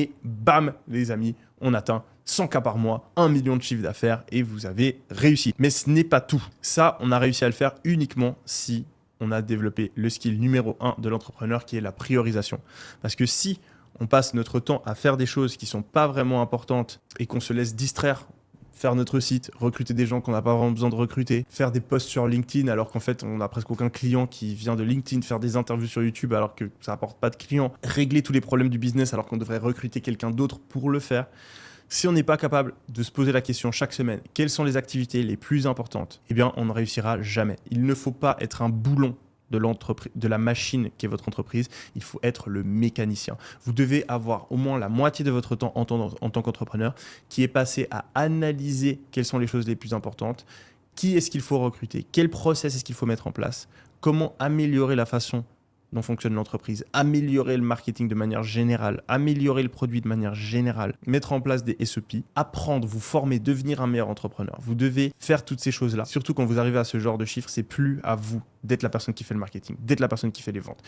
Et bam, les amis, on atteint 100 cas par mois, 1 million de chiffre d'affaires et vous avez réussi. Mais ce n'est pas tout. Ça, on a réussi à le faire uniquement si on a développé le skill numéro 1 de l'entrepreneur qui est la priorisation. Parce que si on passe notre temps à faire des choses qui ne sont pas vraiment importantes et qu'on se laisse distraire, faire notre site, recruter des gens qu'on n'a pas vraiment besoin de recruter, faire des posts sur LinkedIn alors qu'en fait on n'a presque aucun client qui vient de LinkedIn, faire des interviews sur YouTube alors que ça apporte pas de clients, régler tous les problèmes du business alors qu'on devrait recruter quelqu'un d'autre pour le faire. Si on n'est pas capable de se poser la question chaque semaine, quelles sont les activités les plus importantes, eh bien on ne réussira jamais. Il ne faut pas être un boulon de la machine qui est votre entreprise, il faut être le mécanicien. Vous devez avoir au moins la moitié de votre temps en tant qu'entrepreneur qui est passé à analyser quelles sont les choses les plus importantes, qui est-ce qu'il faut recruter, quel process est-ce qu'il faut mettre en place, comment améliorer la façon dont fonctionne l'entreprise, améliorer le marketing de manière générale, améliorer le produit de manière générale, mettre en place des SOP, apprendre, vous former, devenir un meilleur entrepreneur. Vous devez faire toutes ces choses-là. Surtout quand vous arrivez à ce genre de chiffres, c'est plus à vous d'être la personne qui fait le marketing, d'être la personne qui fait les ventes.